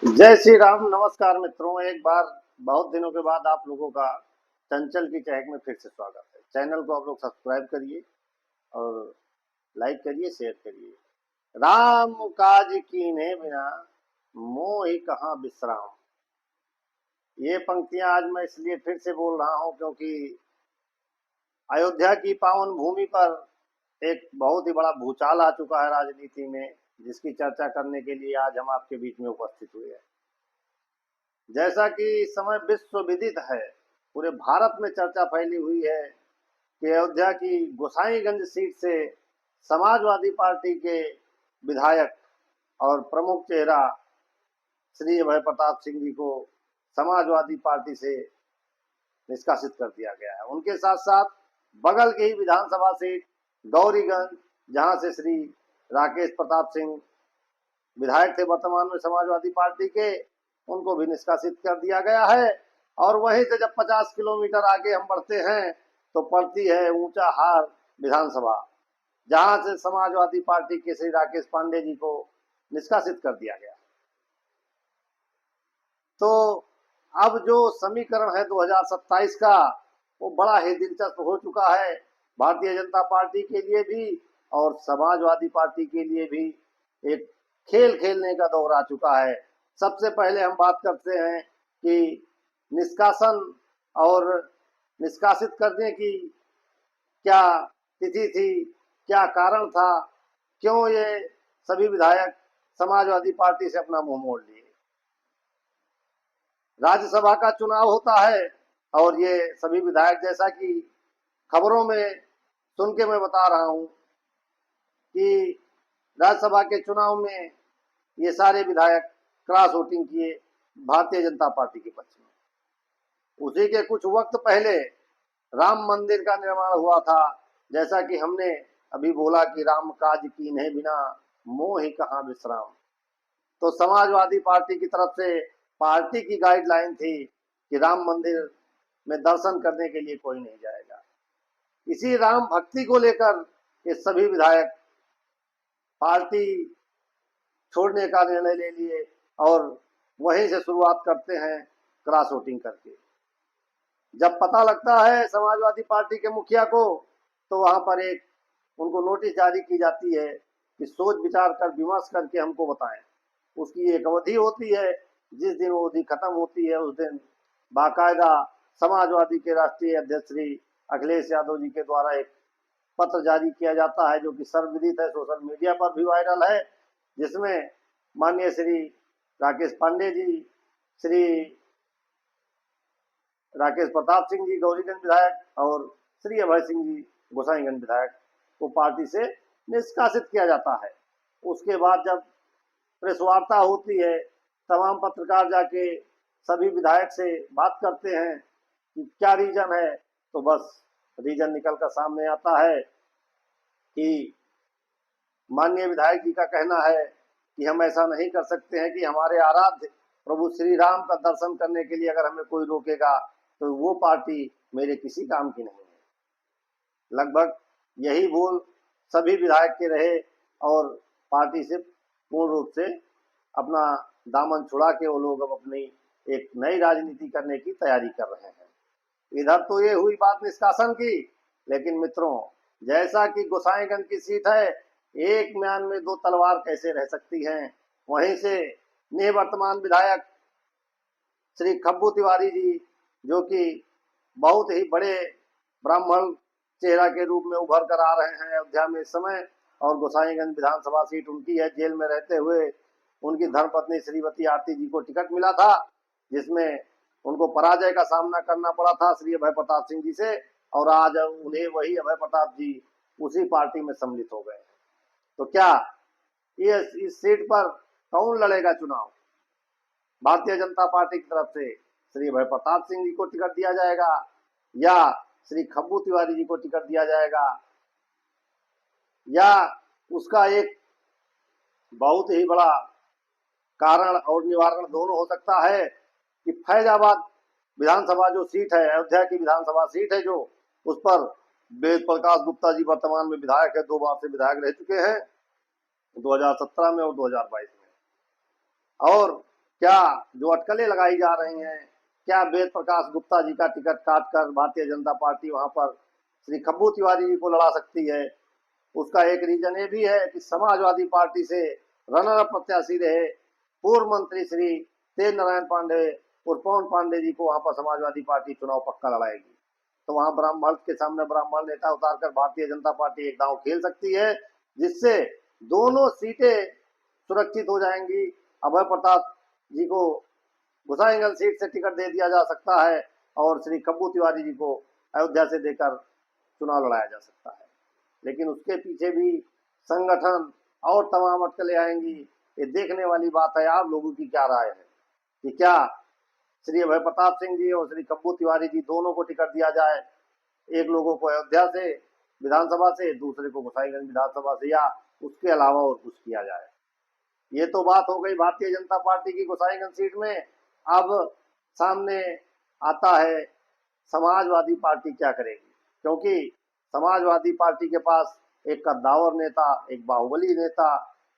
जय श्री राम। नमस्कार मित्रों, एक बार बहुत दिनों के बाद आप लोगों का चंचल की चहक में फिर से स्वागत है। चैनल को आप लोग सब्सक्राइब करिए और लाइक करिए, शेयर करिए। राम काज कीन्हे बिना मोहि कहाँ विश्राम। ये पंक्तियां आज मैं इसलिए फिर से बोल रहा हूं क्योंकि अयोध्या की पावन भूमि पर एक बहुत ही बड़ा भूचाल आ चुका है राजनीति में, जिसकी चर्चा करने के लिए आज हम आपके बीच में उपस्थित हुए हैं। जैसा कि इस समय विश्व विदित है, पूरे भारत में चर्चा फैली हुई है कि अयोध्या की गोसाईगंज सीट से समाजवादी पार्टी के विधायक और प्रमुख चेहरा श्री अभय प्रताप सिंह जी को समाजवादी पार्टी से निष्कासित कर दिया गया है। उनके साथ साथ बगल की ही विधानसभा सीट गौरीगंज, जहां से श्री राकेश प्रताप सिंह विधायक थे वर्तमान में समाजवादी पार्टी के, उनको भी निष्कासित कर दिया गया है। और वहीं से जब 50 किलोमीटर आगे हम बढ़ते हैं तो पड़ती है ऊंचा हार विधानसभा, जहां से समाजवादी पार्टी के श्री राकेश पांडे जी को निष्कासित कर दिया गया। तो अब जो समीकरण है 2027 का, वो बड़ा ही दिलचस्प हो चुका है भारतीय जनता पार्टी के लिए भी और समाजवादी पार्टी के लिए भी। एक खेल खेलने का दौर आ चुका है। सबसे पहले हम बात करते हैं कि निष्कासन और निष्कासित करने की क्या तिथि थी, क्या कारण था, क्यों ये सभी विधायक समाजवादी पार्टी से अपना मुंह मोड़ लिए। राज्यसभा का चुनाव होता है और ये सभी विधायक, जैसा कि खबरों में सुन के मैं बता रहा हूं कि राज्यसभा के चुनाव में ये सारे विधायक क्रॉस वोटिंग किए भारतीय जनता पार्टी के पक्ष में। उसी के कुछ वक्त पहले राम मंदिर का निर्माण हुआ था। जैसा कि हमने अभी बोला कि राम काज कीन्हे बिना मोहि कहाँ विश्राम, तो समाजवादी पार्टी की तरफ से पार्टी की गाइडलाइन थी कि राम मंदिर में दर्शन करने के लिए कोई नहीं जाएगा। इसी राम भक्ति को लेकर ये सभी विधायक पार्टी छोड़ने का निर्णय ले लिए और वहीं से शुरुआत करते हैं क्रॉस वोटिंग करके। जब पता लगता है समाजवादी पार्टी के मुखिया को, तो वहां पर एक उनको नोटिस जारी की जाती है कि सोच विचार कर विमर्श करके हमको बताएं। उसकी एक अवधि होती है, जिस दिन वो अवधि खत्म होती है उस दिन बाकायदा समाजवादी के राष्ट्रीय अध्यक्ष श्री अखिलेश यादव जी के द्वारा एक पत्र जारी किया जाता है, जो कि सर्वविदित है, सोशल मीडिया पर भी वायरल है, जिसमें माननीय श्री राकेश पांडे जी, श्री राकेश प्रताप सिंह जी गौरीगंज विधायक और श्री अभय सिंह जी गोसाईगंज विधायक को पार्टी से निष्कासित किया जाता है। उसके बाद जब प्रेस वार्ता होती है, तमाम पत्रकार जाके सभी विधायक से बात करते हैं कि क्या रीजन है, तो बस रीजन निकल कर सामने आता है कि माननीय विधायक जी का कहना है कि हम ऐसा नहीं कर सकते हैं कि हमारे आराध्य प्रभु श्री राम का दर्शन करने के लिए अगर हमें कोई रोकेगा तो वो पार्टी मेरे किसी काम की नहीं है। लगभग यही बोल सभी विधायक के रहे और पार्टी से पूर्ण रूप से अपना दामन छुड़ा के वो लोग अब अपनी एक नई राजनीति करने की तैयारी कर रहे हैं। इधर तो ये हुई बात निष्कासन की, लेकिन मित्रों, जैसा कि गोसाईगंज की सीट है, एक म्यान में दो तलवार कैसे रह सकती हैं। वहीं से निवर्तमान विधायक श्री खब्बू तिवारी जी, जो कि बहुत ही बड़े ब्राह्मण चेहरा के रूप में उभर कर आ रहे हैं अयोध्या में इस समय, और गोसाईगंज विधानसभा सीट उनकी है। जेल में रहते हुए उनकी धर्मपत्नी श्रीमती आरती जी को टिकट मिला था, जिसमें उनको पराजय का सामना करना पड़ा था श्री अभय प्रताप सिंह जी से, और आज उन्हें वही अभय प्रताप जी उसी पार्टी में सम्मिलित हो गए। तो क्या ये इस सीट पर कौन लड़ेगा चुनाव? भारतीय जनता पार्टी की तरफ से श्री अभय प्रताप सिंह जी को टिकट दिया जाएगा या श्री खब्बू तिवारी जी को टिकट दिया जाएगा, या उसका एक बहुत ही बड़ा कारण और निवारण दोनों हो सकता है कि फैजाबाद विधानसभा जो सीट है, अयोध्या की विधानसभा सीट है, जो उस पर वेद प्रकाश गुप्ता जी वर्तमान में विधायक है, 2 बार से विधायक रह चुके हैं, 2017 में और 2022 में। और क्या जो अटकलें लगाई जा रही हैं, क्या वेद प्रकाश गुप्ता जी का टिकट काटकर भारतीय जनता पार्टी वहां पर श्री खब्बू तिवारी जी को लड़ा सकती है? उसका एक रीजन ये भी है कि समाजवादी पार्टी से रनर अप प्रत्याशी रहे पूर्व मंत्री श्री तेज नारायण पांडे और पवन पांडे जी को वहां पर समाजवादी पार्टी चुनाव पक्का लड़ाएगी। तो वहां ब्राह्मण के सामने ब्राह्मण नेता उतारकर भारतीय जनता पार्टी एक दांव खेल सकती है, जिससे दोनों सीटें सुरक्षित हो जाएंगी। अभय प्रताप जी को गोसाईगंज सीट से टिकट दे दिया जा सकता है और श्री खब्बू तिवारी जी को अयोध्या से देकर चुनाव लड़ाया जा सकता है। लेकिन उसके पीछे भी संगठन और तमाम अटकलें आएंगी। ये देखने वाली बात है। आप लोगों की क्या राय है कि क्या श्री अभय प्रताप सिंह जी और श्री खब्बू तिवारी जी दोनों को टिकट दिया जाए, एक लोगों को अयोध्या से विधानसभा से, दूसरे को गोसाईगंज विधानसभा से, या उसके अलावा और कुछ किया जाए? ये तो बात हो गई भारतीय जनता पार्टी की गोसाईगंज सीट में। अब सामने आता है समाजवादी पार्टी क्या करेगी, क्योंकि समाजवादी पार्टी के पास एक कद्दावर नेता, एक बाहुबली नेता,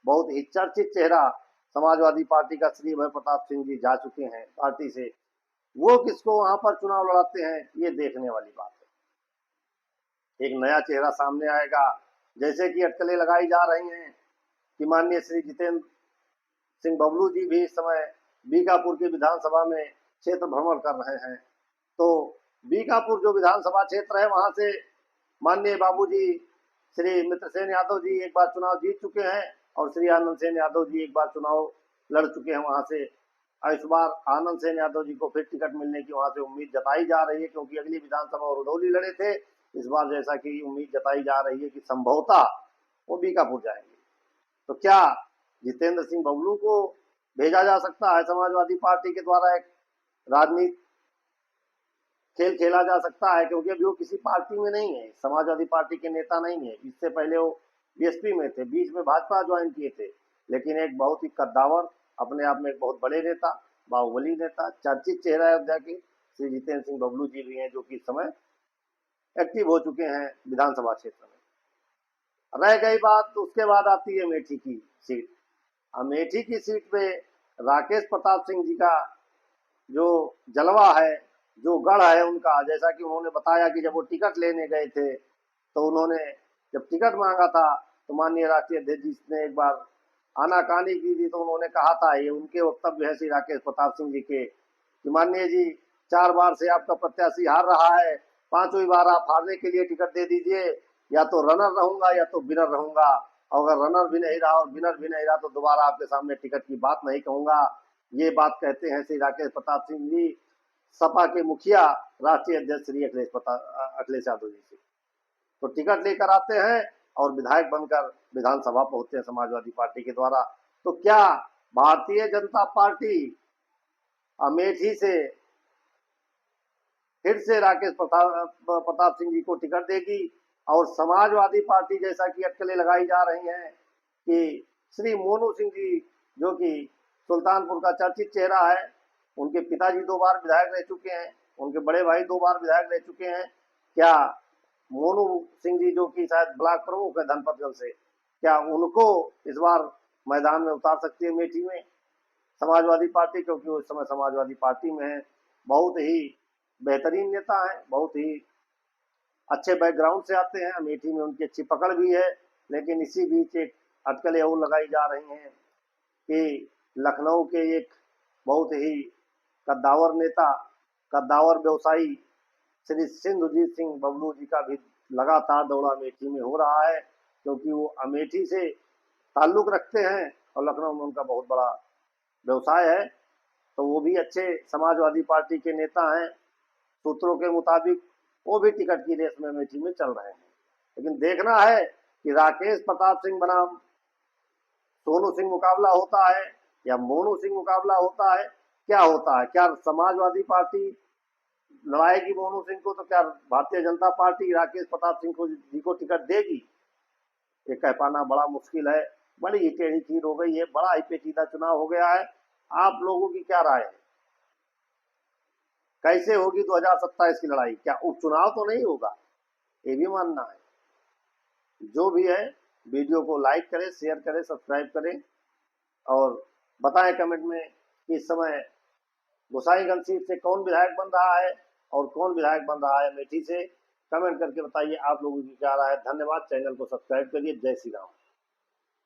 बहुत ही चर्चित चेहरा समाजवादी पार्टी का श्री अभय प्रताप सिंह जी जा चुके हैं पार्टी से। वो किसको वहां पर चुनाव लड़ाते हैं, ये देखने वाली बात है। एक नया चेहरा सामने आएगा। जैसे कि अटकलें लगाई जा रही हैं कि माननीय श्री जितेंद्र सिंह बबलू जी भी इस समय बीकापुर की विधानसभा में क्षेत्र भ्रमण कर रहे हैं। तो बीकापुर जो विधानसभा क्षेत्र है, वहां से माननीय बाबूजी श्री मित्रसेन यादव जी एक बार चुनाव जीत चुके हैं और श्री आनंद सेन यादव जी एक बार चुनाव लड़ चुके हैं वहां से। इस बार आनंद सेन यादव जी को फिर टिकट मिलने की वहां से उम्मीद जताई जा रही है, क्योंकि अगली विधानसभा रुधौली लड़े थे। इस बार जैसा कि उम्मीद जताई जा रही है कि संभवतः वो बीकापुर जाएंगे। तो क्या जितेंद्र सिंह बबलू को भेजा जा सकता है समाजवादी पार्टी के द्वारा? एक राजनीति खेल खेला जा सकता है, क्योंकि अभी वो किसी पार्टी में नहीं है, समाजवादी पार्टी के नेता नहीं है। इससे पहले वो बीएसपी में थे, बीच में भाजपा ज्वाइन किए थे। लेकिन एक बहुत ही कद्दावर, अपने आप में एक बहुत बड़े नेता, बाहुबली नेता, चर्चित चेहरा अयोध्या के श्री जितेंद्र सिंह बबलू जी भी हैं, जो कि इस समय एक्टिव हो चुके हैं विधानसभा क्षेत्र में। रह गई बात, तो उसके बाद आती है अमेठी की सीट। अमेठी की सीट पे राकेश प्रताप सिंह जी का जो जलवा है, जो गढ़ है उनका, जैसा कि उन्होंने बताया कि जब वो टिकट लेने गए थे तो उन्होंने जब टिकट मांगा था तो माननीय राष्ट्रीय अध्यक्ष जी ने एक बार आनाकानी की थी। तो उन्होंने कहा था, ये उनके वक्तव्य है श्री राकेश प्रताप सिंह जी के, कि माननीय जी 4 बार से आपका प्रत्याशी हार रहा है, 5वीं बार आप हारने के लिए टिकट दे दीजिए, या तो रनर रहूंगा या तो विनर रहूंगा। और अगर रनर भी नहीं रहा और विनर भी नहीं रहा तो दोबारा आपके सामने टिकट की बात नहीं कहूंगा। ये बात कहते हैं श्री राकेश प्रताप सिंह जी सपा के मुखिया राष्ट्रीय अध्यक्ष श्री अखिलेश यादव जी से। तो टिकट लेकर आते हैं और विधायक बनकर विधानसभा पहुंचते हैं समाजवादी पार्टी के द्वारा। तो क्या भारतीय जनता पार्टी अमेठी से फिर से राकेश प्रताप सिंह जी को टिकट देगी? और समाजवादी पार्टी, जैसा कि अटकलें लगाई जा रही हैं कि श्री मोनू सिंह जी, जो कि सुल्तानपुर का चर्चित चेहरा है, उनके पिताजी 2 बार विधायक रह चुके हैं, उनके बड़े भाई 2 बार विधायक रह चुके हैं, क्या मोनू सिंह जी, जो कि शायद ब्लॉक प्रमुख है धनपतगंज से, क्या उनको इस बार मैदान में उतार सकती है अमेठी में समाजवादी पार्टी? क्योंकि वो इस समय समाजवादी पार्टी में है, बहुत ही बेहतरीन नेता है, बहुत ही अच्छे बैकग्राउंड से आते हैं, अमेठी में उनकी अच्छी पकड़ भी है। लेकिन इसी बीच एक अटकलें और लगाई जा रही हैं कि लखनऊ के एक बहुत ही कद्दावर नेता, कद्दावर व्यवसायी श्री सिंधुजीत सिंह बबलू जी का भी लगातार दौरा अमेठी में हो रहा है, क्योंकि वो अमेठी से ताल्लुक रखते हैं और लखनऊ में उनका बहुत बड़ा व्यवसाय है। तो वो भी अच्छे समाजवादी पार्टी के नेता हैं। सूत्रों के मुताबिक वो भी टिकट की रेस में अमेठी में चल रहे हैं। लेकिन देखना है कि राकेश प्रताप सिंह बनाम सोनू सिंह मुकाबला होता है या मोनू सिंह मुकाबला होता है, क्या होता है? क्या समाजवादी पार्टी लड़ाएगी मोनू सिंह को, तो क्या भारतीय जनता पार्टी राकेश प्रताप सिंह को जी को टिकट देगी? ये कह पाना बड़ा मुश्किल है। बड़ी ही टेढ़ी खीर हो गई है, बड़ा ही पेचीदा चुनाव हो गया है। आप लोगों की क्या राय है? कैसे होगी 2027 की लड़ाई? क्या उपचुनाव तो नहीं होगा? ये भी मानना है। जो भी है, वीडियो को लाइक करें, शेयर करें, सब्सक्राइब करें और बताएं कमेंट में कि इस समय गोसाईगंज सीट से कौन विधायक बन रहा है और कौन विधायक बन रहा है अमेठी से। कमेंट करके बताइए आप लोगों की क्या राय है। धन्यवाद। चैनल को सब्सक्राइब करिए। जय श्री राम।